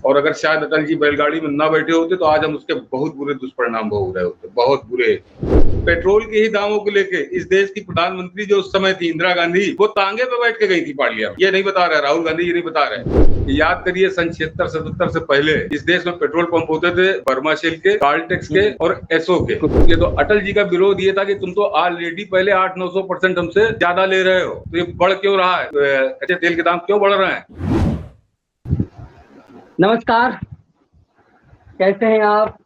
और अगर शायद अटल जी बैलगाड़ी में ना बैठे होते तो आज हम उसके बहुत बुरे दुष्परिणाम भोग रहे होते, बहुत बुरे। पेट्रोल के ही दामों को लेके इस देश की प्रधानमंत्री जो उस समय थी इंदिरा गांधी, वो तांगे पे बैठ के गई थी पार्लियामेंट। ये नहीं बता रहे राहुल गांधी, ये नहीं बता रहे। याद करिए सन 76-77 से पहले इस देश में पेट्रोल पंप होते थे बर्मा शेल के, काल्टेक्स के और एसओ के। ये तो अटल जी का विरोध ये था कि तुम तो ऑलरेडी पहले 800-900% हमसे ज्यादा ले रहे हो, तो ये बढ़ क्यों रहा है, कच्चे तेल के दाम क्यों बढ़ रहे हैं। नमस्कार, कैसे हैं आप?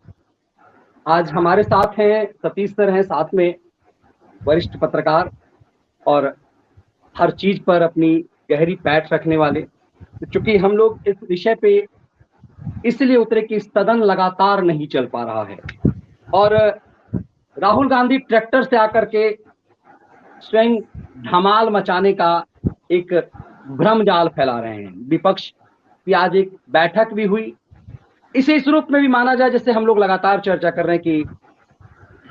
आज हमारे साथ हैं सतीश सर हैं, साथ में वरिष्ठ पत्रकार और हर चीज पर अपनी गहरी पैठ रखने वाले। चूंकि हम लोग इस विषय पे इसलिए उतरे कि सदन लगातार नहीं चल पा रहा है और राहुल गांधी ट्रैक्टर से आकर के स्वयं धमाल मचाने का एक भ्रम जाल फैला रहे हैं। विपक्ष की आज एक बैठक भी हुई, इसे इस रूप में भी माना जाए जैसे हम लोग लगातार चर्चा कर रहे हैं कि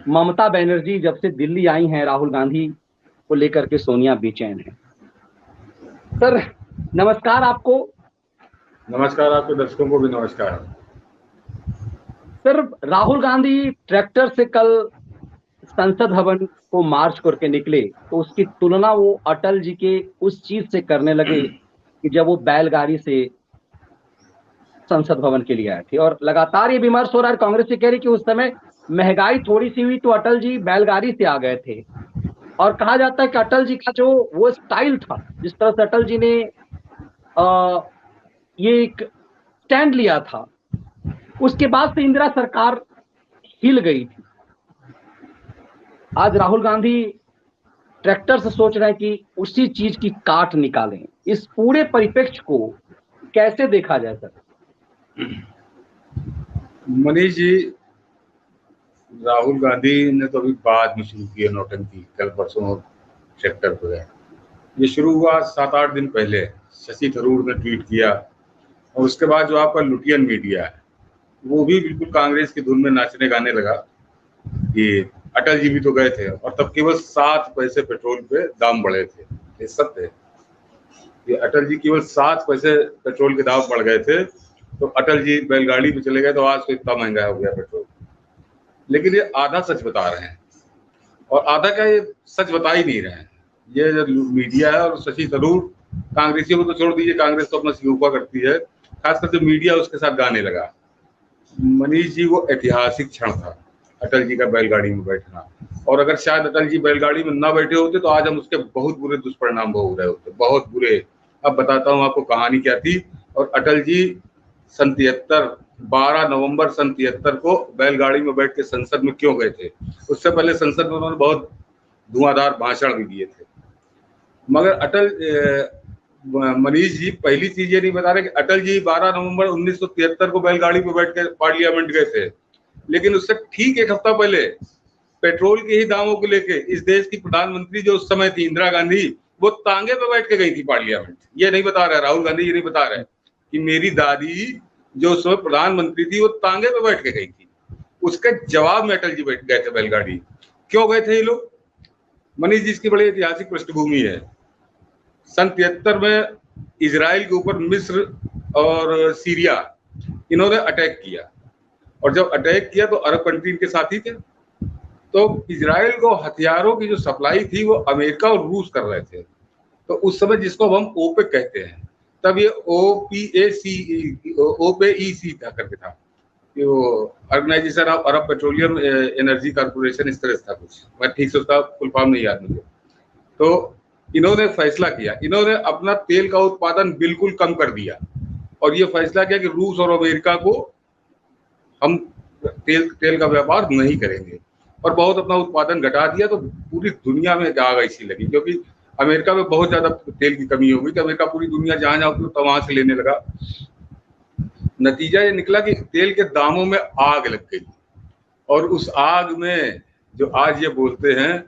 ममता बनर्जी जब से दिल्ली आई हैं, राहुल गांधी को लेकर के सोनिया बेचैन है। सर नमस्कार आपको। नमस्कार, आपके दर्शकों को भी नमस्कार। सर, राहुल गांधी ट्रैक्टर से कल संसद भवन को मार्च करके निकले तो उसकी तुलना वो अटल जी के उस चीज से करने लगे कि जब वो बैलगाड़ी से संसद भवन के लिए आए थे। और लगातार ये विमर्श हो रहा है, कांग्रेस से कह रही कि उस समय महंगाई थोड़ी सी हुई तो अटल जी बैलगाड़ी से आ गए थे। और कहा जाता है कि अटल जी का जो वो स्टाइल था, जिस तरह से अटल जी ने ये एक स्टैंड लिया था, उसके बाद से इंदिरा सरकार हिल गई थी। आज राहुल गांधी ट्रैक्टर से सोच रहे हैं कि उसी चीज की काट निकालें। इस पूरे परिप्रेक्ष्य को कैसे देखा जाए सर? मनीष जी, राहुल गांधी ने तो अभी बाद में शुरू की है नौटंकी, कल परसों ट्रैक्टर पे गए। ये शुरू हुआ 7-8 दिन पहले, शशि थरूर ने ट्वीट किया और उसके बाद जो आपका लुटियन मीडिया है वो भी बिल्कुल कांग्रेस की धुन में नाचने गाने लगा कि अटल जी भी तो गए थे और तब केवल 7 पैसे पेट्रोल पे दाम बढ़े थे। ये सत्य है, ये अटल जी केवल 7 पैसे पेट्रोल के दाम बढ़ गए थे तो अटल जी बैलगाड़ी पे चले गए तो आज तो इतना महंगा हो गया पेट्रोल। लेकिन ये आधा सच बता रहे हैं और आधा क्या, ये सच बता ही नहीं रहे हैं। ये जो मीडिया है और शशि थरूर, कांग्रेसियों को तो छोड़ दीजिए, कांग्रेस तो अपना सिगुफा करती है, खासकर जो मीडिया उसके साथ गाने लगा। मनीष जी, वो ऐतिहासिक क्षण था अटल जी का बैलगाड़ी में बैठना, और अगर शायद अटल जी बैलगाड़ी में ना बैठे होते तो आज हम उसके बहुत बुरे दुष्परिणाम भोग रहे होते, बहुत बुरे। अब बताता हूँ आपको कहानी क्या थी। और अटल जी 12 नवंबर सन 73 को बैलगाड़ी में बैठ के संसद में क्यों गए थे? उससे पहले संसद में उन्होंने बहुत धुआंधार भाषण भी दिए थे। मगर मनीष जी, पहली चीज ये नहीं बता रहे कि अटल जी 12 नवंबर 1973 को बैलगाड़ी पे बैठ के पार्लियामेंट गए थे, लेकिन उससे ठीक एक हफ्ता पहले पेट्रोल के ही दामों को लेके इस देश की प्रधानमंत्री जो उस समय थी इंदिरा गांधी, वो तांगे पे बैठ के गई थी पार्लियामेंट। ये नहीं बता रहे राहुल गांधी, ये नहीं बता रहे कि मेरी दादी जो उस समय प्रधानमंत्री थी वो तांगे पे बैठ के गई थी। उसके जवाब में अटल जी बैठ गए थे बैलगाड़ी। क्यों गए थे ये लोग? मनीष जी, इसकी बड़ी ऐतिहासिक पृष्ठभूमि है। सन 73 में इजराइल के ऊपर मिस्र और सीरिया, इन्होंने अटैक किया, और जब अटैक किया तो अरब कंट्री के साथ ही थे। तो इजराइल को हथियारों की जो सप्लाई थी वो अमेरिका और रूस कर रहे थे। तो उस समय, जिसको हम ओपेक कहते हैं, तब ये ओपेईसी था करके था, वो organisation of Arab petroleum energy corporation, इस तरह से था कुछ, मैं ठीक से उसका फुल फॉर्म नहीं याद मुझे। तो इन्होंने फैसला किया, इन्होंने अपना तेल का उत्पादन बिल्कुल कम कर दिया और ये फैसला किया कि रूस और अमेरिका को हम तेल का व्यापार नहीं करेंगे, और बहुत अपना उत्पादन घटा दिया। तो पूरी दुनिया में आग ऐसी लगी, क्योंकि अमेरिका में बहुत ज्यादा तेल की कमी हो गई तो अमेरिका पूरी दुनिया जहां जाओ तो वहां से लेने लगा। नतीजा ये निकला कि तेल के दामों में आग लग गई, और उस आग में जो आज ये बोलते हैं,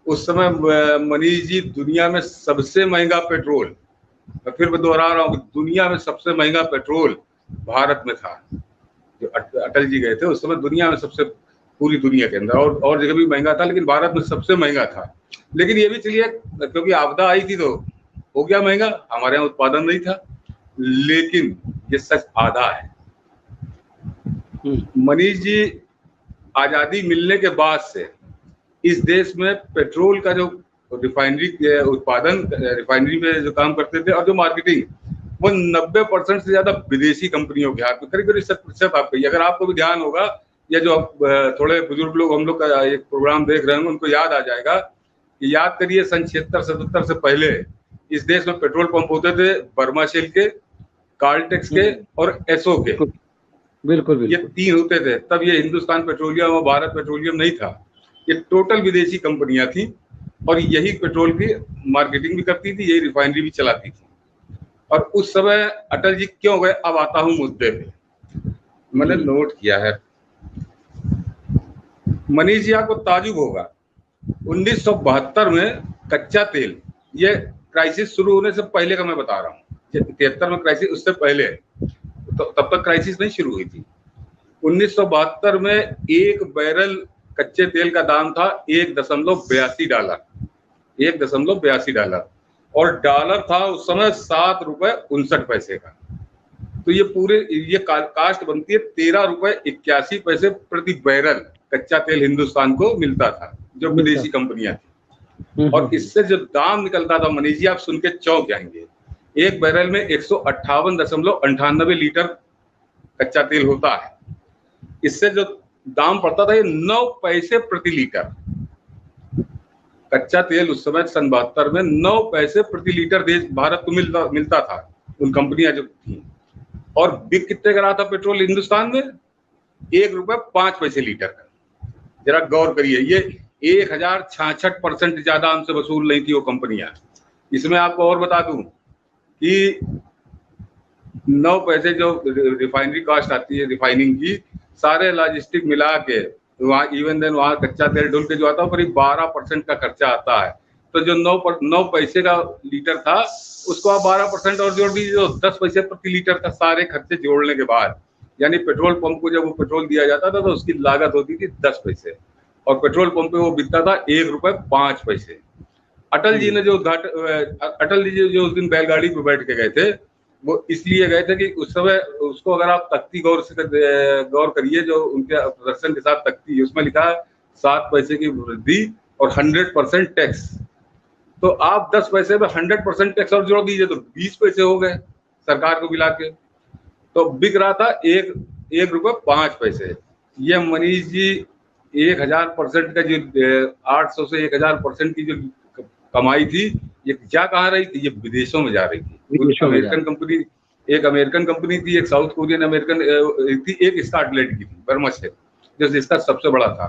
उस समय मनीष जी, दुनिया में सबसे महंगा पेट्रोल, फिर मैं दोहरा रहा हूँ, दुनिया में सबसे महंगा पेट्रोल भारत में था। जो अटल जी गए थे उस समय दुनिया में सबसे, पूरी दुनिया के अंदर और जगह भी महंगा था, लेकिन भारत में सबसे महंगा था। लेकिन ये भी चलिए, क्योंकि आपदा आई थी तो हो गया महंगा, हमारे यहाँ उत्पादन नहीं था। लेकिन ये सच आधा है, मनीष जी, आजादी मिलने के बाद से इस देश में पेट्रोल का जो रिफाइनरी उत्पादन, रिफाइनरी में जो काम करते थे और जो मार्केटिंग, वो 90% से ज्यादा विदेशी कंपनियों के हाथ में, करीब करीब 70% आप कहिए। अगर आपको भी ध्यान होगा, या जो थोड़े बुजुर्ग लोग हम लोग का एक प्रोग्राम देख रहे हैं उनको याद आ जाएगा कि याद करिए सन 76-77 से पहले इस देश में पेट्रोल पंप होते थे बर्मा शेल के, कार्लटेक्स के और एसओ के। बिल्कुल ये 3 होते थे। तब ये हिंदुस्तान पेट्रोलियम और भारत पेट्रोलियम नहीं था, ये टोटल विदेशी कंपनियां थी और यही पेट्रोल की मार्केटिंग भी करती थी, यही रिफाइनरी भी चलाती थी। और उस समय अटल जी क्यों गए, अब आता हूं मुद्दे पे। मैंने नोट किया है, मनीष जी आपको ताजुब होगा, 1972 में कच्चा तेल, ये क्राइसिस शुरू होने से पहले का मैं बता रहा हूँ, 73 में क्राइसिस, उससे पहले तो तब तक क्राइसिस नहीं शुरू हुई थी। 1972 में एक बैरल कच्चे तेल का दाम था $1.82, $1.82, और डॉलर था उस समय ₹7.59 का। तो ये पूरे ये कास्ट बनती है ₹13.81 प्रति बैरल कच्चा तेल हिंदुस्तान को मिलता था, जो विदेशी कंपनियां थी। और इससे जो दाम निकलता था मनीष जी, आप सुन के चौंक जाएंगे, एक बैरल में 158.98 लीटर कच्चा तेल होता है। इससे जो दाम पड़ता था ये 9 पैसे प्रति लीटर। कच्चा तेल उस समय सन 72 में 9 पैसे प्रति लीटर देश भारत को मिलता था, उन कंपनियां जो थी। और बिक कितने का रहा था पेट्रोल हिंदुस्तान में? ₹1.05 लीटर का। जरा गौर करिए, ये 1066% ज्यादा हमसे वसूल नहीं थी वो कंपनियां। इसमें आपको और बता दूं कि 9 पैसे जो रिफाइनरी कॉस्ट आती है रिफाइनिंग की, सारे लॉजिस्टिक मिला के वहाँ इवन देन वहाँ कच्चा तेल ढुल के जो आता है करीब 12% का खर्चा आता है। तो जो 9 पैसे का लीटर था उसको आप 12% और जोड़ दीजिए, जो 10 पैसे प्रति लीटर का सारे खर्चे जोड़ने के बाद, यानी पेट्रोल पंप को जब वो पेट्रोल दिया जाता था तो उसकी लागत होती थी 10 पैसे, और पेट्रोल पंप पे वो बिकता था ₹1.05। अटल जी ने अटल जी जो उस दिन बैलगाड़ी पे बैठ के गए थे, वो इसलिए गए थे कि उस समय उसको अगर आप तख्ती गौर करिए, जो उनके प्रदर्शन के साथ तख्ती, उसमें लिखा है 7 पैसे की वृद्धि और 100% टैक्स। तो आप 10 पैसे में 100% टैक्स और जोड़ दीजिए तो 20 पैसे हो गए सरकार को मिला के। तो बिक रहा था ₹1.05। ये मनीष जी 1000% का जो 800 से 1000% की जो कमाई थी, ये क्या कहाँ रही थी? ये विदेशों में जा रही थी। अमेरिकन कंपनी थी, एक साउथ कोरियन अमेरिकन थी, एक स्कॉटलैंड की थी, बर्मा से, जो जिसका सबसे बड़ा था।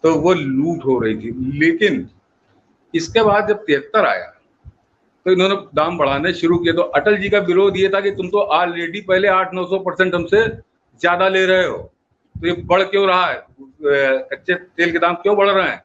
तो वो लूट हो रही थी। लेकिन इसके बाद जब 73 आया तो इन्होंने दाम बढ़ाने शुरू किए। तो अटल जी का विरोध ये था कि तुम तो ऑलरेडी पहले 800-900% हमसे ज्यादा ले रहे हो, तो ये बढ़ क्यों रहा है, कच्चे तेल के दाम क्यों बढ़ रहे हैं?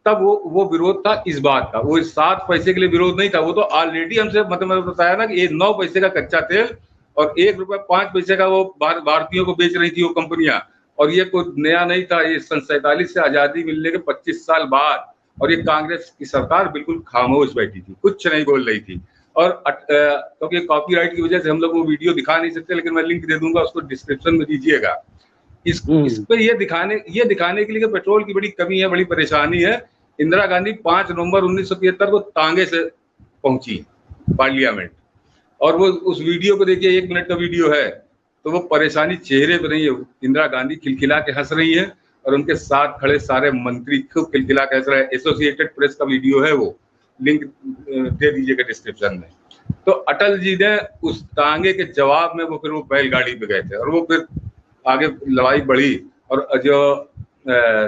तब वो विरोध था इस बात का, वो 7 पैसे के लिए विरोध नहीं था, वो तो ऑलरेडी हमसे, मतलब मैंने बताया ना कि ये 9 पैसे का कच्चा तेल और ₹1.05 का वो भारतीयों को बेच रही थी वो कंपनियां। और ये कोई नया नहीं था, ये सन 47 से आजादी मिलने के 25 साल बाद, और ये कांग्रेस की सरकार बिल्कुल खामोश बैठी थी, कुछ नहीं बोल रही थी। और क्योंकि कॉपीराइट की वजह से हम लोग वो वीडियो दिखा नहीं सकते, लेकिन मैं लिंक दे दूंगा, उसको डिस्क्रिप्शन में दीजिएगा। इस पे ये दिखाने के लिए पेट्रोल की बड़ी कमी है, बड़ी परेशानी है। इंदिरा गांधी 5 नवंबर 1973 को तांगे से पहुंची पार्लियामेंट, और वो उस वीडियो को देखिए, 1 मिनट का वीडियो है, तो वो परेशानी चेहरे पे नहीं है। इंदिरा गांधी खिलखिला के हंस रही है और उनके साथ खड़े सारे मंत्री खूब खिलखिला के हंस रहे हैं। एसोसिएटेड प्रेस का वीडियो है, वो लिंक दे दीजिएगा डिस्क्रिप्शन में। तो अटल जी ने उस तांगे के जवाब में वो फिर वो बैलगाड़ी पे गए थे, और वो फिर आगे लड़ाई बढ़ी। और जो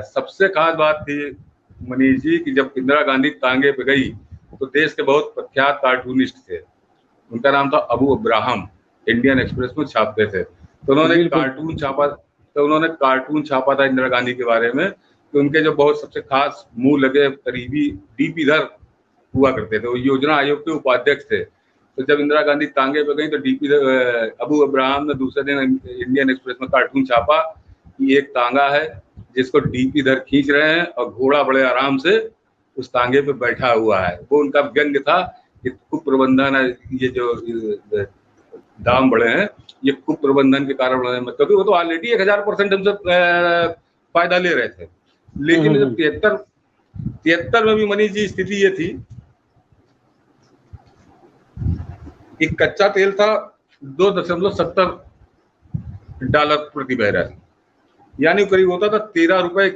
सबसे खास बात थी मनीष जी कि जब इंदिरा गांधी तांगे पे गई तो देश के बहुत प्रख्यात कार्टूनिस्ट थे, उनका नाम था अबू अब्राहम, इंडियन एक्सप्रेस में छापते थे। तो उन्होंने कार्टून छापा था इंदिरा गांधी के बारे में, कि उनके जो बहुत सबसे खास मुंह लगे करीबी डीपी धर हुआ करते थे, वो योजना आयोग के उपाध्यक्ष थे। तो जब इंदिरा गांधी तांगे पे गई तो अबू अब्राहम ने दूसरे दिन इंडियन एक्सप्रेस में कार्टून छापा कि एक तांगा है जिसको डीपी धर खींच रहे हैं और घोड़ा बड़े आराम से उस तांगे पे बैठा हुआ है। वो उनका व्यंग्य था कि कुप्रबंधन है, ये जो दाम बढ़े हैं ये कुप्रबंधन के कारण बढ़े हैं, क्योंकि वो तो ऑलरेडी 1000% हमसे फायदा ले रहे थे। लेकिन जब 73 में भी मनीष जी स्थिति ये थी कि कच्चा तेल था $2.70 प्रति बैरल, यानी करीब होता था 13 रुपए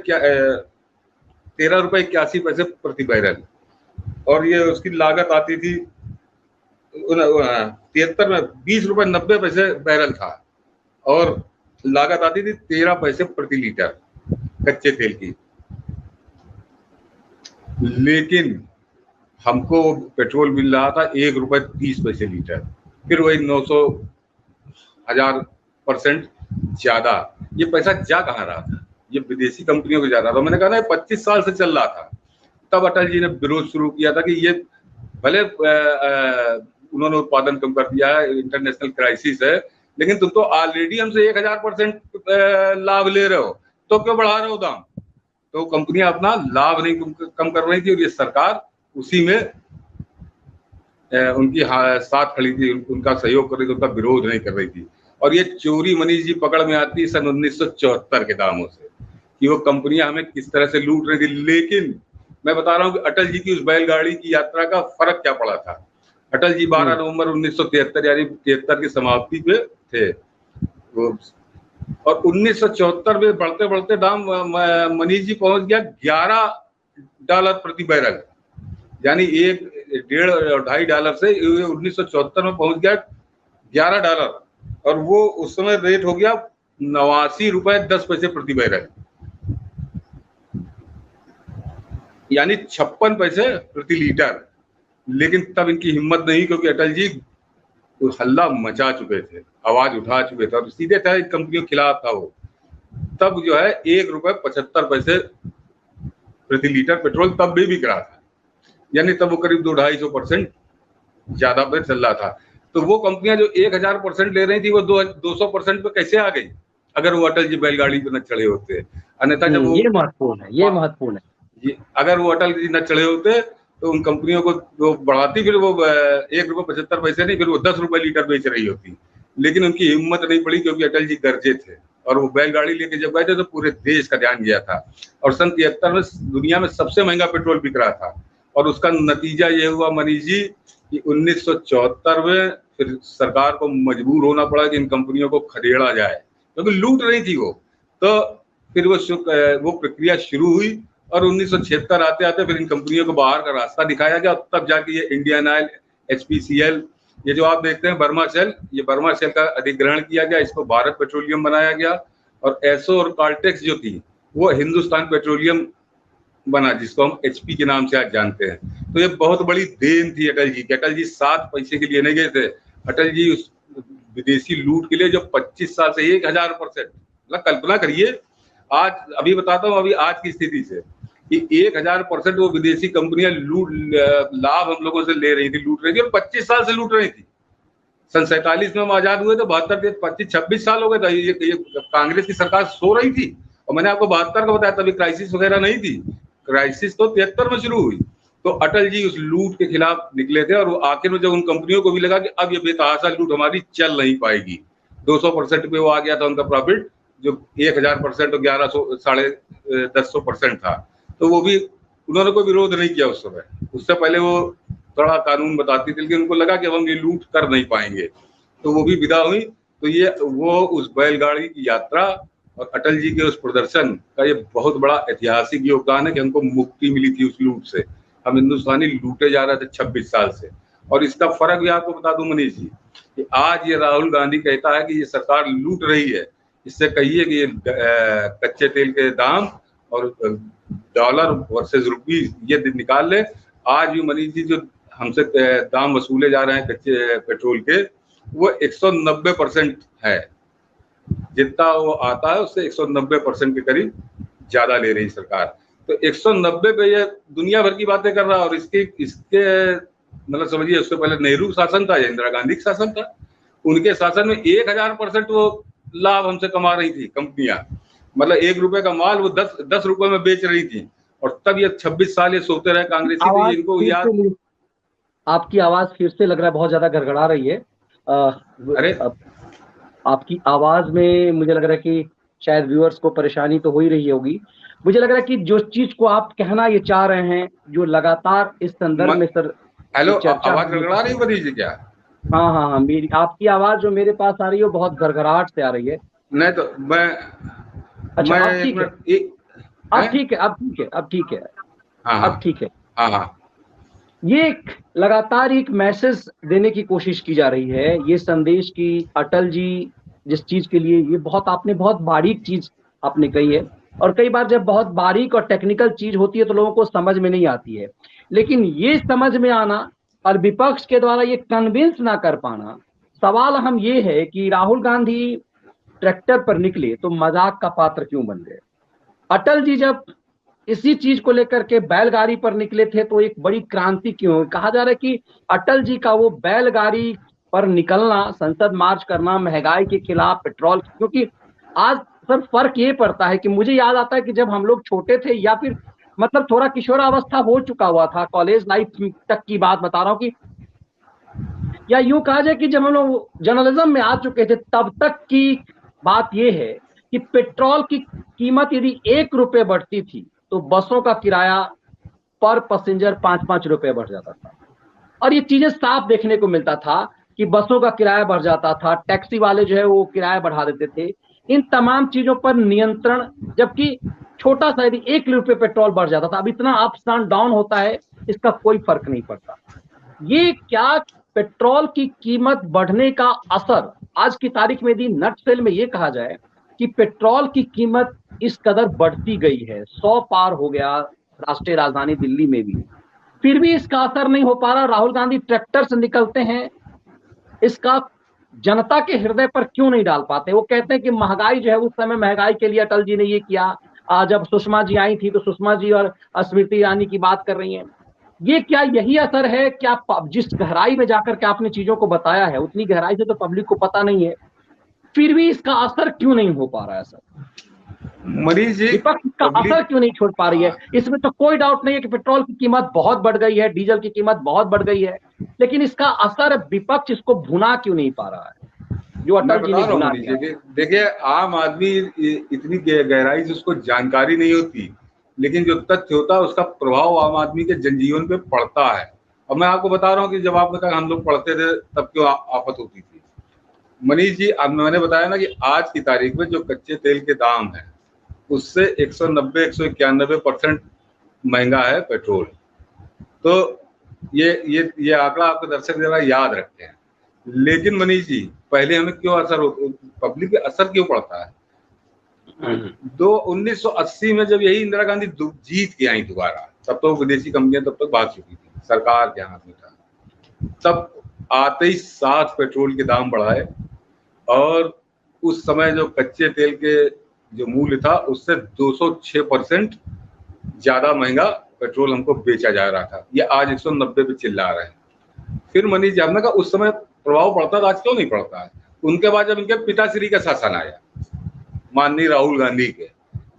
81 प्रति बैरल, और ये उसकी लागत आती थी 73 में 20 रुपए 90 पैसे बैरल था, और लागत आती थी 13 पैसे प्रति लीटर कच्चे तेल की। लेकिन हमको पेट्रोल मिल रहा था ₹1.30 लीटर, फिर वही 900,000% ज्यादा। ये पैसा जा कहाँ रहा था? ये विदेशी कंपनियों को जा रहा था। मैंने कहा ना 25 साल से चल रहा था। तब अटल जी ने विरोध शुरू किया था कि ये भले उन्होंने उत्पादन कम कर दिया है, इंटरनेशनल क्राइसिस है, लेकिन तुम तो ऑलरेडी हमसे 1000% लाभ ले रहे हो, तो क्यों बढ़ा रहे हो दाम? तो कंपनियां अपना लाभ नहीं कम कर रही थी, और ये सरकार उसी में उनकी साथ खड़ी थी, उनका सहयोग कर रही थी, उनका विरोध नहीं कर रही थी। और ये चोरी मनीष जी पकड़ में आती सन 1974 के दामों से, कि वो कंपनियां हमें किस तरह से लूट रही थी। लेकिन मैं बता रहा हूँ कि अटल जी की उस बैलगाड़ी की यात्रा का फर्क क्या पड़ा था। अटल जी 12 नवंबर 1973 यानी 73 की समाप्ति पे थे वो, और 1974 में बढ़ते बढ़ते दाम मनीष जी पहुंच गया $11 प्रति बैरल, यानी $1.5-2.5 से 1974 में पहुंच गया $11, और वो उस समय रेट हो गया ₹89.10 प्रति बैरल, यानी 56 पैसे प्रति लीटर। लेकिन तब इनकी हिम्मत नहीं, क्योंकि अटल जी हल्ला मचा चुके थे, आवाज उठा चुके थे, और सीधे था कंपनियों के खिलाफ था वो। तब जो है ₹1.75 प्रति लीटर पेट्रोल तब भी बिक रहा था, यानी तब वो करीब 200-250% ज्यादा पे चल रहा था। तो वो कंपनियां जो 1000% ले रही थी वो 200% पे कैसे आ गई, अगर वो अटल जी बैलगाड़ी पे न चढ़े होते। अन्यथा जब वो ये महत्वपूर्ण है। अगर वो अटल जी न चढ़े होते तो उन कंपनियों को वो बढ़ाती, फिर वो ₹1.75 नहीं, फिर वो ₹10 लीटर बेच रही होती। लेकिन उनकी हिम्मत नहीं पड़ी, क्योंकि अटल जी गरजे थे, और वो बैलगाड़ी लेके जब गए थे तो पूरे देश का ध्यान गया था। और सन 73 में दुनिया में सबसे महंगा पेट्रोल बिक रहा था, और उसका नतीजा ये हुआ मनीष जी कि 1974 में फिर सरकार को मजबूर होना पड़ा कि इन कंपनियों को खदेड़ा जाए, क्योंकि लूट रही थी वो। तो फिर वो प्रक्रिया शुरू हुई, और 1976 आते आते फिर इन कंपनियों को बाहर का रास्ता दिखाया गया। तब जाके ये इंडियन ऑयल, HPCL, ये जो आप देखते हैं बर्मा शेल, ये बर्मा शेल का अधिग्रहण किया गया, इसको भारत पेट्रोलियम बनाया गया। और एसो और कॉल्टेक्स जो थी वो हिंदुस्तान पेट्रोलियम बना, जिसको हम HP के नाम से आज जानते हैं। तो ये बहुत बड़ी देन थी अटल जी की। अटल जी 7 पैसे के लिए नहीं गए थे। अटल जी उस विदेशी लूट के लिए जो 25 साल से 1000%, मतलब कल्पना करिए, आज अभी बताता हूँ, अभी आज की स्थिति से कि 1000% वो विदेशी कंपनियां लाभ हम लोगों से ले रही थी, लूट रही थी, और 25 साल से लूट रही थी। सन 47 में हम आजाद हुए तो 72 25-26 साल हो गए थे। ये कांग्रेस की सरकार सो रही थी, और मैंने आपको 72 का बताया, तभी क्राइसिस वगैरह नहीं थी। क्राइसिस तो 73 में शुरू हुई। तो अटल जी उस लूट के खिलाफ निकले थे, और वो आखिर में जब उन कंपनियों को भी लगा कि अब ये बेतहाशा लूट हमारी चल नहीं पाएगी, 200% पे वो आ गया था उनका प्रॉफिट, जो 1000% और 1100-1150% था, तो वो भी उन्होंने कोई विरोध नहीं किया उस समय। उससे पहले वो थोड़ा कानून बताती थी, लेकिन उनको लगा कि अब हम ये लूट कर नहीं पाएंगे, तो वो भी विदा हुई। तो ये वो उस बैलगाड़ी की यात्रा और अटल जी के उस प्रदर्शन का ये बहुत बड़ा ऐतिहासिक योगदान है कि हमको मुक्ति मिली थी उस लूट से। हम हिंदुस्तानी लूटे जा रहे थे 26 साल से। और इसका फर्क भी आपको बता दूं मनीष जी, कि आज ये राहुल गांधी कहता है कि ये सरकार लूट रही है। इससे कहिए कि ये कच्चे तेल के दाम और डॉलर वर्सेस रुपी ये निकाल ले। आज भी मनीष जी जो हमसे दाम वसूले जा रहे हैं कच्चे पेट्रोल के, वो 190% है। जितना वो आता है उससे 190% के करीब ज्यादा ले रही सरकार। तो 190 पे ये दुनिया भर की बातें कर रहा है। और इसके मतलब समझिए, उससे पहले नेहरू शासन था या इंदिरा गांधी का शासन था, उनके शासन में 1000% वो लाभ हमसे कमा रही थी कंपनियां। मतलब ₹1 का माल वो 10 रुपए में बेच रही थी। और तब ये 26 साल ये सोते रहे कांग्रेसी, तो इनको याद। आपकी आवाज फिर से लग रहा है बहुत ज्यादा गड़गड़ा रही है। अरे आपकी आवाज में मुझे लग रहा है कि शायद व्यूअर्स को परेशानी तो हो ही रही होगी। मुझे लग रहा है कि जो चीज को आप कहना ये चाह रहे हैं, जो लगातार इस संदर्भ में सर हेलो, चर्चा आवाज गड़गड़ा रही मनीष जी क्या? हाँ हाँ हाँ, मेरी आपकी आवाज जो मेरे पास आ रही है वो बहुत घरघराहट से आ रही है। नहीं तो अच्छा, मैं अब एक ठीक है, मिनट अब ठीक है, अब ठीक है, अब ठीक है, हाँ हाँ अब ठीक है। हाँ हाँ ये लगातार एक मैसेज देने की कोशिश की जा रही है, ये संदेश कि अटल जी जिस चीज के लिए, ये बहुत आपने बहुत बारीक चीज आपने कही है, और कई बार जब बहुत बारीक और टेक्निकल चीज होती है तो लोगों को समझ में नहीं आती है, लेकिन ये समझ में आना और विपक्ष के द्वारा ये कन्विंस ना कर पाना, सवाल हम ये है कि राहुल गांधी ट्रैक्टर पर निकले तो मजाक का पात्र क्यों बन गए। अटल जी जब इसी चीज को लेकर के बैलगाड़ी पर निकले थे तो एक बड़ी क्रांति क्यों हुई। कहा जा रहा है कि अटल जी का वो बैलगाड़ी पर निकलना, संसद मार्च करना, महंगाई के खिलाफ, पेट्रोल, क्योंकि आज सर फर्क ये पड़ता है कि मुझे याद आता है कि जब हम लोग छोटे थे या फिर मतलब थोड़ा किशोरावस्था हो चुका हुआ था, कॉलेज लाइफ तक की बात बता रहा हूँ कि, या यूं कहा जाए कि जब हम लोग जर्नलिज्म में आ चुके थे तब तक की बात यह है कि पेट्रोल की कीमत यदि 1 रुपए बढ़ती थी तो बसों का किराया पर पैसेंजर 5-5 रुपए बढ़ जाता था। और ये चीजें साफ देखने को मिलता था कि बसों का किराया बढ़ जाता था, टैक्सी वाले जो है वो किराया बढ़ा देते थे, इन तमाम चीजों पर नियंत्रण, जबकि छोटा सा यदि 1 रुपए पेट्रोल बढ़ जाता था, अब इतना अप्स एंड डाउन होता है, इसका कोई फर्क नहीं पड़ता। ये क्या पेट्रोल की कीमत बढ़ने का असर आज की तारीख में यदि नटसेल में ये कहा जाए कि पेट्रोल की कीमत इस कदर बढ़ती गई है, 100 पार हो गया राष्ट्रीय राजधानी दिल्ली में भी, फिर भी इसका असर नहीं हो पा रहा। राहुल गांधी ट्रैक्टर से निकलते हैं, इसका जनता के हृदय पर क्यों नहीं डाल पाते। वो कहते हैं कि महंगाई जो है, उस समय महंगाई के लिए अटल जी ने ये किया, जब सुषमा जी आई थी तो सुषमा जी और स्मृति ईरानी की बात कर रही हैं। ये क्या यही असर है? क्या जिस गहराई में जाकर के आपने चीजों को बताया है उतनी गहराई से तो पब्लिक को पता नहीं है, फिर भी इसका असर क्यों नहीं हो पा रहा है सर? मनीष जी, विपक्ष इसका असर क्यों नहीं छोड़ पा रही है? इसमें तो कोई डाउट नहीं है कि पेट्रोल की कीमत बहुत बढ़ गई है, डीजल की कीमत बहुत बढ़ गई है, लेकिन इसका असर विपक्ष इसको भुना क्यों नहीं पा रहा है जो अटल जी ने भुना दिया? देखिए, आम आदमी इतनी गहराई से उसको जानकारी नहीं होती, लेकिन जो तथ्य होता है उसका प्रभाव आम आदमी के जनजीवन पे पड़ता है। और मैं आपको बता रहा हूँ कि जब आपने कहा हम लोग पढ़ते थे तब क्यों आफत होती थी, मनीष जी, अब मैंने बताया ना कि आज की तारीख में जो कच्चे तेल के दाम है उससे 190-191% महंगा है पेट्रोल। तो ये आंकड़ा आपके दर्शक जरा याद रखते हैं। लेकिन मनीष जी, पहले हमें क्यों असर पब्लिक पे असर क्यों पड़ता है? 1980 में जब यही इंदिरा गांधी जीत के आई दोबारा, तब तो विदेशी कंपनियां तब तक भाग चुकी थी, सरकार के हाथ में था, तब आते ही 7 पेट्रोल के दाम बढ़ाए और उस समय जो कच्चे तेल के जो मूल्य था उससे 206% ज्यादा महंगा पेट्रोल हमको बेचा जा रहा था। ये आज 190 पे चिल्ला रहे हैं। फिर मनीष जी, हमने कहा उस समय प्रभाव पड़ता था, आज क्यों नहीं पड़ता है? उनके बाद जब इनके पिताश्री का शासन आया, माननीय राहुल गांधी के,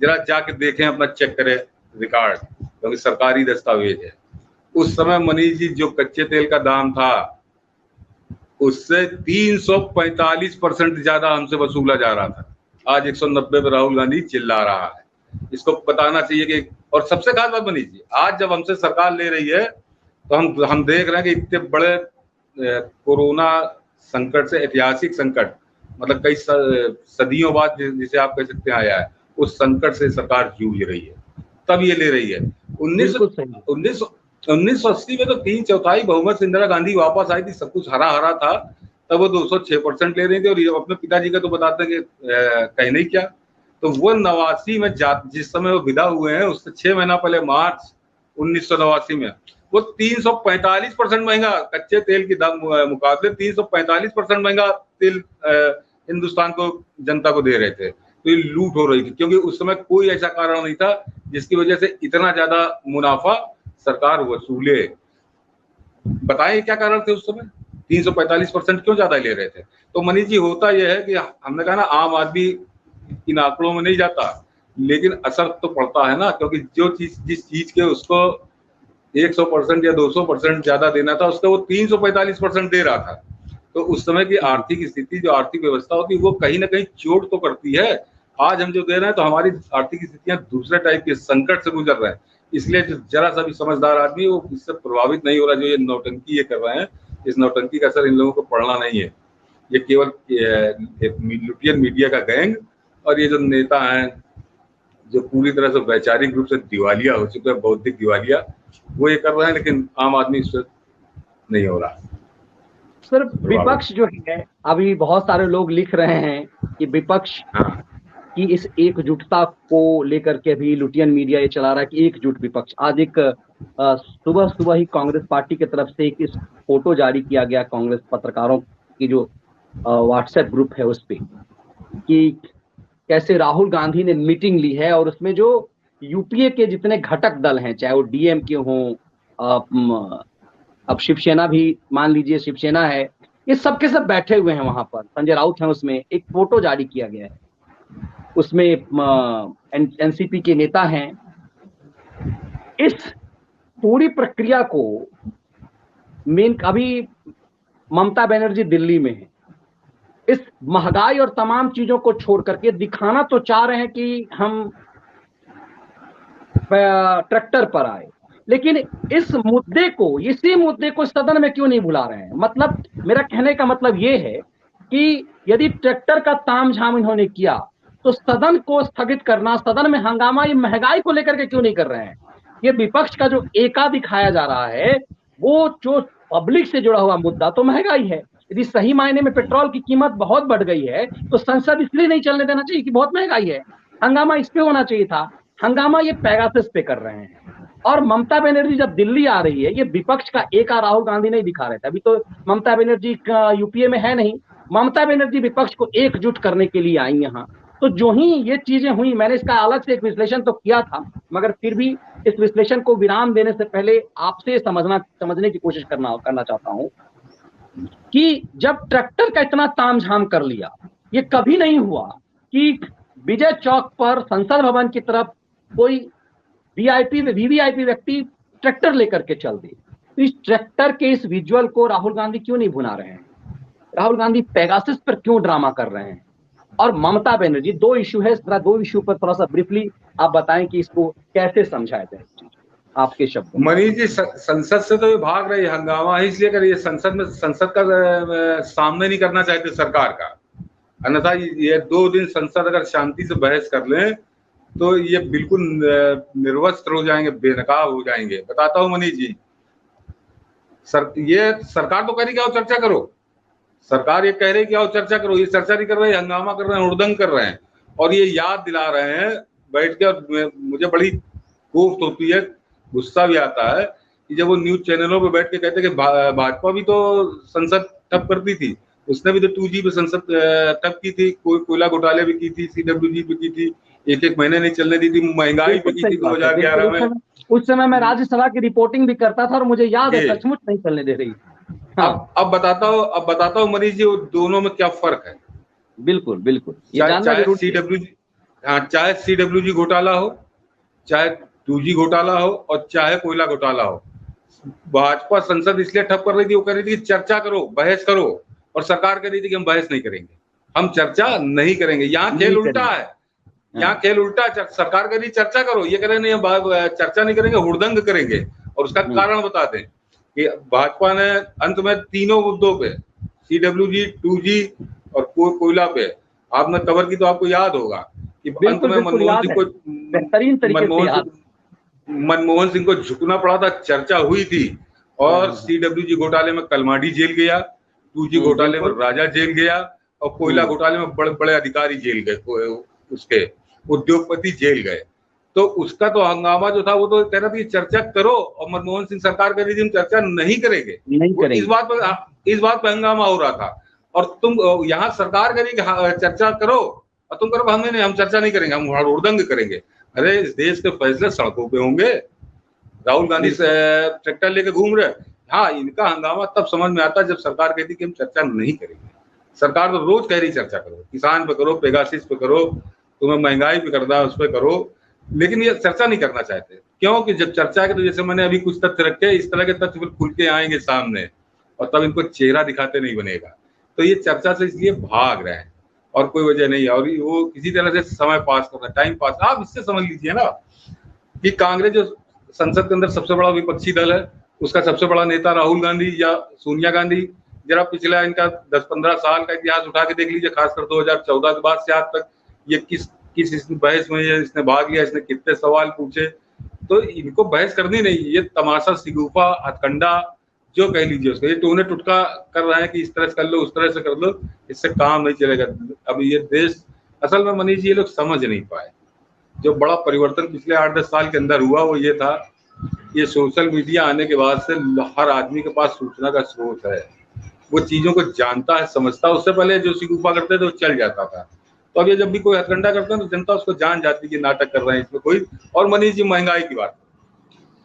जरा जाके देखें, अपना चेक करें रिकॉर्ड, क्योंकि सरकारी दस्तावेज है। उस समय मनीष जी जो कच्चे तेल का दाम था उससे 345% ज्यादा हमसे वसूला जा रहा था। आज 190 पे राहुल गांधी चिल्ला रहा है। इसको बताना चाहिए कि, और सबसे खास बात मनीष जी, आज जब हमसे सरकार ले रही है तो हम देख रहे हैं कि इतने बड़े कोरोना संकट से, ऐतिहासिक संकट, मतलब कई सदियों बाद जिसे आप कह सकते हैं आया है, उस संकट से सरकार जूझ रही है, तब ये ले रही है। 1980 में तो 3/4 बहुमत से इंदिरा गांधी वापस आई थी, सब कुछ हरा हरा था, तब वो 206% ले रही थी। और अपने पिताजी का तो बताते हैं कि कहीं नहीं क्या, तो वो 89 में जिस समय वो विदा हुए हैं उससे 6 महीना पहले मार्च 1989 में वो 345% महंगा कच्चे तेल की दाम मुकाबले 345% महंगा तेल हिंदुस्तान को, जनता को दे रहे थे। तो ये लूट हो रही थी, क्योंकि उस समय कोई ऐसा कारण नहीं था जिसकी वजह से इतना ज्यादा मुनाफा सरकार वसूले। बताएं क्या कारण थे उस समय? 345% क्यों ज्यादा ले रहे थे? तो मनीष जी, होता यह है कि हमने कहा ना, आम आदमी इन आंकड़ों में नहीं जाता, लेकिन असर तो पड़ता है ना, क्योंकि जो चीज, जिस चीज के उसको 100% या 200% ज्यादा देना था, उसका वो 345% दे रहा था। तो उस समय की आर्थिक स्थिति, जो आर्थिक व्यवस्था होती है, वो कहीं ना कहीं चोट तो करती है। आज हम जो दे रहे हैं तो हमारी आर्थिक स्थितियां दूसरे टाइप के संकट से गुजर रहे हैं, इसलिए जो जरा सा भी समझदार आदमी वो इससे प्रभावित नहीं हो रहा। जो ये नौटंकी ये कर रहे हैं, इस नौटंकी का असर इन लोगों को पड़ना नहीं है। ये केवल लुटियन मीडिया का गैंग और ये जो नेता हैं जो पूरी तरह से वैचारिक रूप से दिवालिया हो चुके हैं, बौद्धिक दिवालिया, वो ये कर रहे हैं, लेकिन आम आदमी इससे नहीं हो रहा। सर विपक्ष जो है, अभी बहुत सारे लोग लिख रहे हैं कि विपक्ष की इस एकजुटता को लेकर के भी लुटियन मीडिया ये चला रहा है कि एकजुट विपक्ष। आज एक सुबह सुबह ही कांग्रेस पार्टी की तरफ से एक इस फोटो जारी किया गया कांग्रेस पत्रकारों की जो व्हाट्सएप ग्रुप है उस पे, कि कैसे राहुल गांधी ने मीटिंग ली है और उसमें जो यूपीए के जितने घटक दल हैं, चाहे वो डीएम के हों, अब शिवसेना भी मान लीजिए, शिवसेना है, ये सब के सब बैठे हुए हैं वहां पर। संजय राउत हैं, उसमें एक फोटो जारी किया गया है, उसमें एनसीपी के नेता हैं। इस पूरी प्रक्रिया को अभी ममता बनर्जी दिल्ली में है, इस महंगाई और तमाम चीजों को छोड़ करके दिखाना तो चाह रहे हैं कि हम ट्रैक्टर पर आए, लेकिन इस मुद्दे को, इसी मुद्दे को सदन में क्यों नहीं बुला रहे हैं? मतलब मेरा कहने का मतलब ये है कि यदि ट्रैक्टर का तामझाम इन्होंने किया तो सदन को स्थगित करना, सदन में हंगामा ये महंगाई को लेकर के क्यों नहीं कर रहे हैं? ये विपक्ष का जो एका दिखाया जा रहा है, वो जो पब्लिक से जुड़ा हुआ मुद्दा तो महंगाई है। यदि सही मायने में पेट्रोल की कीमत बहुत बढ़ गई है तो संसद इसलिए नहीं चलने देना चाहिए कि बहुत महंगाई है, हंगामा इस पे होना चाहिए था। हंगामा ये पेगासस पे कर रहे हैं। और ममता बनर्जी जब दिल्ली आ रही है, ये विपक्ष का एका राहुल गांधी नहीं दिखा रहे थे। अभी तो ममता बनर्जी यूपीए में है नहीं, ममता बनर्जी विपक्ष को एकजुट करने के लिए आई यहाँ। तो जो ही ये चीजें हुई, मैंने इसका अलग से एक विश्लेषण तो किया था, मगर फिर भी इस विश्लेषण को विराम देने से पहले आपसे समझने की कोशिश करना चाहता हूं कि जब ट्रैक्टर का इतना तामझाम कर लिया, ये कभी नहीं हुआ कि विजय चौक पर संसद भवन की तरफ कोई वीवीआईपी व्यक्ति ट्रैक्टर लेकर के चल दे। तो इस ट्रैक्टर के इस विजुअल को राहुल गांधी क्यों नहीं भुना रहे हैं? राहुल गांधी पेगासस पर क्यों ड्रामा कर रहे हैं? और ममता बनर्जी, दो इशू है, दो इशू पर थोड़ा सा ब्रीफली आप बताएं कि इसको कैसे समझाया जाए, आपके शब्द। मनीष जी, संसद से तो ये भाग रही, हंगामा है इसलिए कर, ये संसद का सामने नहीं करना चाहते सरकार का। अन्यथा ये 2 दिन संसद अगर शांति से बहस कर लें तो ये बिल्कुल निर्वस्त्र हो जाएंगे, बेनकाब हो जाएंगे। बताता हूँ मनीष जी, ये सरकार तो कह रही कि आओ चर्चा करो, सरकार ये कह रही कि आओ चर्चा करो, ये चर्चा नहीं कर रहे, हंगामा कर रहे हैं, हुड़दंग कर रहे हैं और ये याद दिला रहे हैं बैठ के। और मुझे बड़ी कोफ्त होती है, गुस्सा भी आता है कि जब वो न्यूज चैनलों पे बैठ के कहते कि भाजपा भी तो संसद ठप करती थी, उसने भी तो 2G पे संसद ठप की थी, कोयला घोटाले भी की थी, CWG पे की थी, एक महीने नहीं चलने दी थी, महंगाई पे की थी 2011 में। उस समय मैं राज्यसभा की रिपोर्टिंग भी करता था और मुझे याद है सचमुच नहीं चलने दे रही। हाँ। अब बताता हूँ मनीष जी, दोनों में क्या फर्क है। बिल्कुल बिल्कुल, चाहे CWG घोटाला हो, चाहे 2G घोटाला हो और चाहे कोयला घोटाला हो, भाजपा संसद इसलिए ठप कर रही थी, वो कह रही थी कि चर्चा करो, बहस करो, और सरकार कह रही थी कि हम बहस नहीं करेंगे, हम चर्चा नहीं करेंगे। यहाँ खेल उल्टा है, यहाँ खेल उल्टा है। सरकार कह रही चर्चा करो, ये कह रहे नहीं हम चर्चा नहीं करेंगे, हुड़दंग करेंगे। और उसका कारण बता दें कि भाजपा ने अंत में तीनों मुद्दों पे, CWG, 2G और कोयला पे आपने कवर की तो आपको याद होगा कि अंत में मनमोहन सिंह को झुकना पड़ा था, चर्चा हुई थी। और CWG घोटाले में कलमाडी जेल गया, 2G घोटाले में राजा जेल गया और कोयला घोटाले में बड़े बड़े अधिकारी जेल गए, उसके उद्योगपति जेल गए। तो उसका तो हंगामा जो था वो तो कह रहा था कि चर्चा करो, और मनमोहन सिंह सरकार कह रही थी हम चर्चा नहीं करेंगे। इस बात पर हंगामा हो रहा था। और तुम यहाँ सरकार कह रही कि चर्चा करो और तुम करो हमें नहीं, हम चर्चा नहीं करेंगे, हम हुड़दंग करेंगे। अरे इस देश के फैसले सड़कों पे होंगे। राहुल गांधी ट्रैक्टर लेके घूम रहे। हाँ, इनका हंगामा तब समझ में आता जब सरकार कहती कि हम चर्चा नहीं करेंगे। सरकार तो रोज कह रही चर्चा करो, किसान पे करो, पेगासिस पे करो, तुम्हें महंगाई पे करना है उस पर करो, लेकिन ये चर्चा नहीं करना चाहते। क्योंकि जब चर्चा के, तो जैसे मैंने अभी कुछ तथ्य रखे, इस तरह के तथ्य खुल के आएंगे सामने और तब इनको चेहरा दिखाते नहीं बनेगा। तो ये चर्चा से इसलिए भाग रहे हैं और कोई वजह नहीं है, और वो किसी तरह से समय पास कर रहे हैं, टाइम पास। आप इससे समझ लीजिए ना कि कांग्रेस जो संसद के अंदर सबसे बड़ा विपक्षी दल है, उसका सबसे बड़ा नेता राहुल गांधी या सोनिया गांधी, जरा पिछला इनका 10-15 साल का इतिहास उठा के देख लीजिए, खासकर 2014 के बाद से आज तक ये किस किस इस बहस में इसने भाग लिया, इसने कितने सवाल पूछे। तो इनको बहस करनी नहीं, ये तमाशा, सिगुफा, हथकंडा जो कह लीजिए उसको, ये टोने टुटका कर रहे हैं कि इस तरह से कर लो, उस तरह से कर लो, इससे काम नहीं चलेगा। अब ये देश असल में मनीष जी ये लोग समझ नहीं पाए। जो बड़ा परिवर्तन पिछले 8-10 साल के अंदर हुआ वो ये था, ये सोशल मीडिया आने के बाद से हर आदमी के पास सूचना का स्रोत है, वो चीजों को जानता है, समझता है। उससे पहले जो सिगुफा करते थे वो चल जाता था, तो अब ये जब भी कोई हथकंडा करते हैं तो जनता उसको जान जाती है कि नाटक कर रहे हैं इसमें कोई। और मनीष जी महंगाई की बात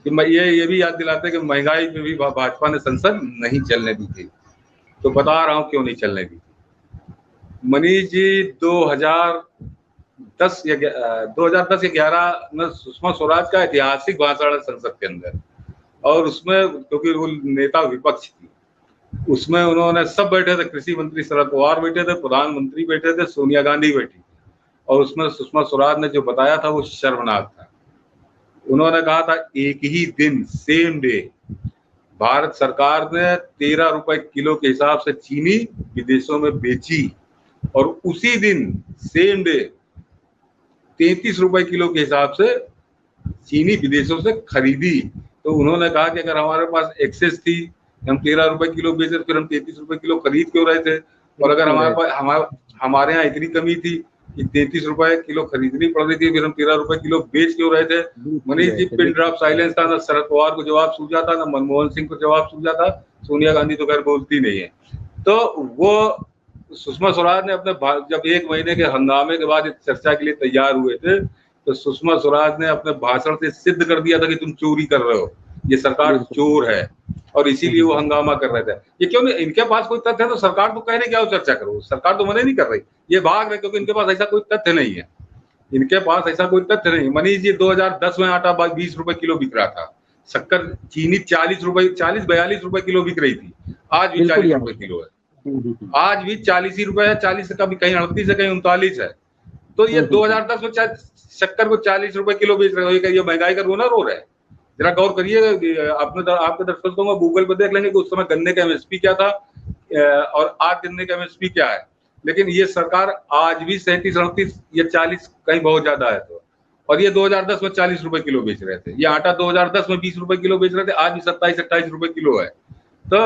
कि ये भी याद दिलाते हैं कि महंगाई में भी भाजपा ने संसद नहीं चलने दी थी, तो बता रहा हूँ क्यों नहीं चलने दी। मनीष जी 2010 या 11 में सुषमा स्वराज का ऐतिहासिक भाषण है संसद के अंदर, और उसमें क्योंकि वो नेता विपक्ष थी, उसमें उन्होंने सब बैठे थे, कृषि मंत्री शरद पवार बैठे थे, प्रधानमंत्री बैठे थे, सोनिया गांधी बैठी, और उसमें सुषमा स्वराज ने जो बताया था वो शर्मनाक था। उन्होंने कहा था एक ही दिन, सेम डे, भारत सरकार ने 13 रुपए किलो के हिसाब से चीनी विदेशों में बेची, और उसी दिन सेम डे 33 रुपए किलो के हिसाब से चीनी विदेशों से खरीदी। तो उन्होंने कहा कि अगर हमारे पास एक्सेस थी, हम 13 रुपए किलो बेचे, फिर हम 33 रुपए किलो खरीद क्यों रहे थे? और अगर हमारे यहाँ इतनी कमी थी कि 33 रुपए किलो खरीदनी पड़ रही थी, फिर हम 13 रुपए किलो बेच क्यों रहे थे? Manish ji, pin drop silence था, ना शरद पवार को जवाब सूझा था, ना मनमोहन सिंह को जवाब सूझा था, सोनिया गांधी तो खैर बोलती नहीं है। तो वो सुषमा स्वराज ने अपने जब 1 महीने के हंगामे के बाद चर्चा के लिए तैयार हुए थे, तो सुषमा स्वराज ने अपने भाषण से सिद्ध कर दिया था कि तुम चोरी कर रहे हो, ये सरकार चोर है, और इसीलिए वो हंगामा कर रहे थे। ये क्यों नहीं, इनके पास कोई तथ्य है तो सरकार तो कह रही क्या चर्चा करो, सरकार तो मना नहीं कर रही, ये भाग रहे क्योंकि इनके पास ऐसा कोई तथ्य नहीं है, इनके पास ऐसा कोई तथ्य नहीं। मनीष जी 2010 में आटा 20 रुपए किलो बिक रहा था, शक्कर चीनी 40-42 रुपए किलो बिक रही थी, आज भी 40 रुपए किलो है, आज भी 40 ही रुपए है, 40 का भी कहीं 38 है, कहीं 39 है। तो ये 2010 में शक्कर को 40 रुपए किलो बेच रहे हो, ये महंगाई का रोना रो रहे हैं। जरा गौर करिए, आपके दर्शकों को गूगल पर देख लेंगे कि उस समय गन्ने का एमएसपी क्या था और आज गन्ने का एमएसपी क्या है। लेकिन ये सरकार आज भी 37-38 या 40 कहीं बहुत ज्यादा है, तो और ये 2010 में 40 रुपए किलो बेच रहे थे। ये आटा 2010 में 20 रुपए किलो बेच रहे थे, आज भी 27-28 रुपए किलो है। तो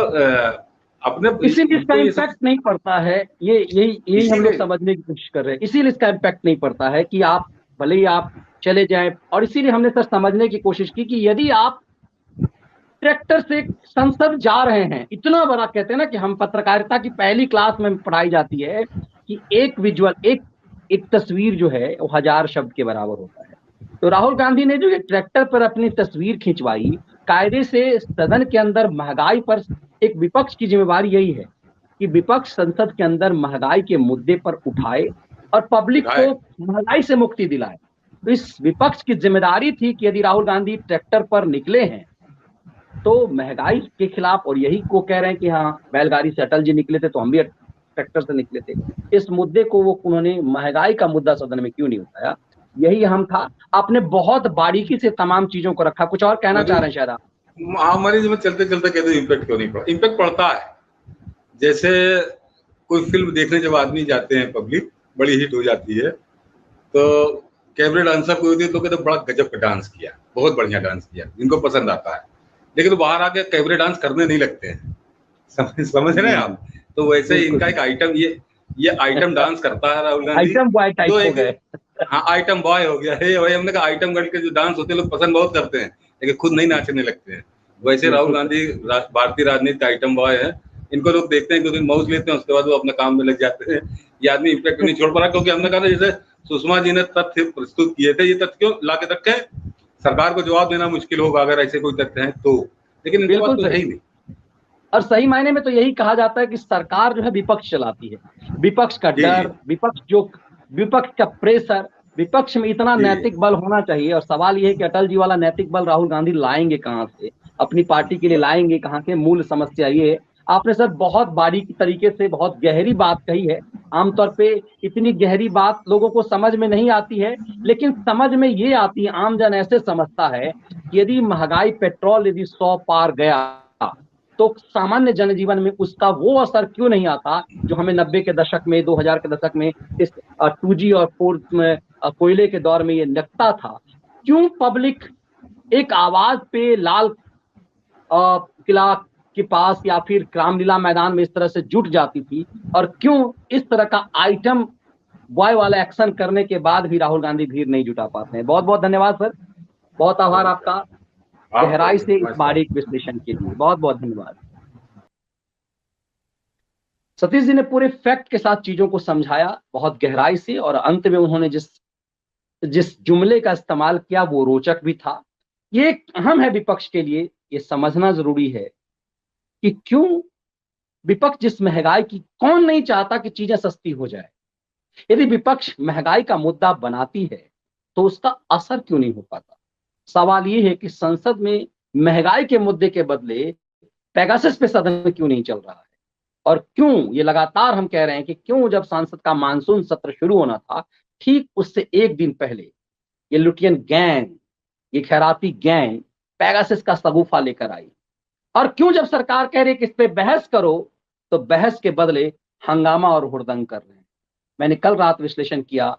अपने इसीलिए इसका इम्पैक्ट नहीं पड़ता है, यही हम लोग समझने की कोशिश कर रहे हैं। इसीलिए इसका इम्पैक्ट नहीं पड़ता है कि आप भले ही आप चले जाएं, और इसीलिए हमने सर समझने की कोशिश की कि यदि आप ट्रैक्टर से संसद जा रहे हैं, इतना बड़ा, कहते हैं ना कि हम पत्रकारिता की पहली क्लास में पढ़ाई जाती है कि एक विजुअल, एक तस्वीर जो है वो 1000 शब्द के बराबर होता है। तो राहुल गांधी ने जो ये ट्रैक्टर पर अपनी तस्वीर खिंचवाई, कायदे से सदन के अंदर महंगाई पर, एक विपक्ष की जिम्मेवारी यही है कि विपक्ष संसद के अंदर महंगाई के मुद्दे पर उठाए और पब्लिक को महंगाई से मुक्ति दिलाए। तो इस विपक्ष की जिम्मेदारी थी कि यदि राहुल गांधी ट्रैक्टर पर निकले हैं तो महंगाई के खिलाफ, और यही को कह रहे हैं कि हाँ बैलगाड़ी से अटल जी निकले थे तो हम भी ट्रैक्टर से निकले थे, इस मुद्दे को वो उन्होंने महंगाई का मुद्दा सदन में क्यों नहीं उठाया, यही हम था। आपने बहुत बारीकी से तमाम चीजों को रखा। कुछ और कहना चाह रहे हैं शायद आप? हमारी में चलते चलते कहते इम्पैक्ट क्यों नहीं पड़ा? इम्पैक्ट पड़ता है। जैसे कोई फिल्म देखने जब आदमी जाते हैं, पब्लिक बड़ी हिट हो जाती है, तो कैमरे डांसर कोई होती है तो कहते बड़ा गजब का डांस किया, बहुत बढ़िया डांस किया, जिनको पसंद आता है। लेकिन तो बाहर आके कैमरे डांस करने नहीं लगते हैं, समझ रहे हैं आप? तो वैसे ही इनका एक आइटम, ये आइटम डांस करता है Rahul Gandhi, item boy type हो गए। हाँ, आइटम बॉय हो गया है वही। हमने कहा आइटम गर्ल के जो डांस होते हैं लोग पसंद बहुत करते हैं, लेकिन खुद नहीं नाचने लगते हैं। वैसे राहुल गांधी भारतीय राजनीति का आइटम बॉय है। इनको लोग देखते हैं, 2 दिन मौज लेते हैं, उसके बाद वो अपने काम में लग जाते हैं। ये आदमी इम्पैक्ट नहीं छोड़ पा रहा, क्योंकि हमने कहा था जैसे सुषमा जी ने तथ्य प्रस्तुत किए थे, ये तथ्य क्यों ला के रखे? सरकार को जवाब देना मुश्किल होगा अगर ऐसे कोई तथ्य है तो, लेकिन इनके पास तो है ही नहीं। और सही मायने में तो यही कहा जाता है कि सरकार जो है विपक्ष चलाती है, विपक्ष का डर, विपक्ष का प्रेशर, विपक्ष में इतना नैतिक बल होना चाहिए। और सवाल ये है कि अटल जी वाला नैतिक बल राहुल गांधी लाएंगे कहाँ से, अपनी पार्टी के लिए लाएंगे कहाँ से? मूल समस्या ये है। आपने सर बहुत बारीकी तरीके से बहुत गहरी बात कही है। आमतौर पे इतनी गहरी बात लोगों को समझ में नहीं आती है, लेकिन समझ में ये आती है, आमजन ऐसे समझता है कि यदि महंगाई, पेट्रोल यदि 100 पार गया तो सामान्य जनजीवन में उसका वो असर क्यों नहीं आता जो हमें 90 के दशक में, 2000 के दशक में इस 2G और 4 में कोयले के दौर में ये लगता था। क्यों पब्लिक एक आवाज पे लाल किला के पास या फिर रामलीला मैदान में इस तरह से जुट जाती थी, और क्यों इस तरह का आइटम बॉय वाला एक्शन करने के बाद भी राहुल गांधी भीड़ नहीं जुटा पाते हैं। बहुत बहुत धन्यवाद सर, बहुत आभार आपका गहराई से इस बारीक विश्लेषण के लिए, बहुत बहुत धन्यवाद। सतीश जी ने पूरे फैक्ट के साथ चीजों को समझाया बहुत गहराई से, और अंत में उन्होंने जिस जुमले का इस्तेमाल किया वो रोचक भी था। ये एक अहम है विपक्ष के लिए, ये समझना जरूरी है कि क्यों विपक्ष जिस महंगाई की, कौन नहीं चाहता कि चीजें सस्ती हो जाए। यदि विपक्ष महंगाई का मुद्दा बनाती है तो उसका असर क्यों नहीं हो पाता। सवाल ये है कि संसद में महंगाई के मुद्दे के बदले पेगासस पे सदन क्यों नहीं चल रहा है, और क्यों ये लगातार हम कह रहे हैं कि क्यों जब संसद का मानसून सत्र शुरू होना था ठीक उससे एक दिन पहले ये लुटियन गैंग, ये खैराती गैंग पेगासस का सगुफा लेकर आई, और क्यों जब सरकार कह रही है कि इस पे बहस करो तो बहस के बदले हंगामा और हुड़दंग कर रहे हैं। मैंने कल रात विश्लेषण किया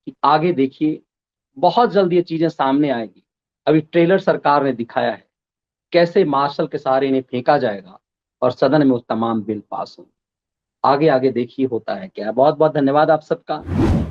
कि आगे देखिए बहुत जल्द ये चीजें सामने आएगी। अभी ट्रेलर सरकार ने दिखाया है कैसे मार्शल के सहारे इन्हें फेंका जाएगा और सदन में वो तमाम बिल पास होंगे। आगे आगे देखिए होता है क्या। बहुत बहुत धन्यवाद आप सबका।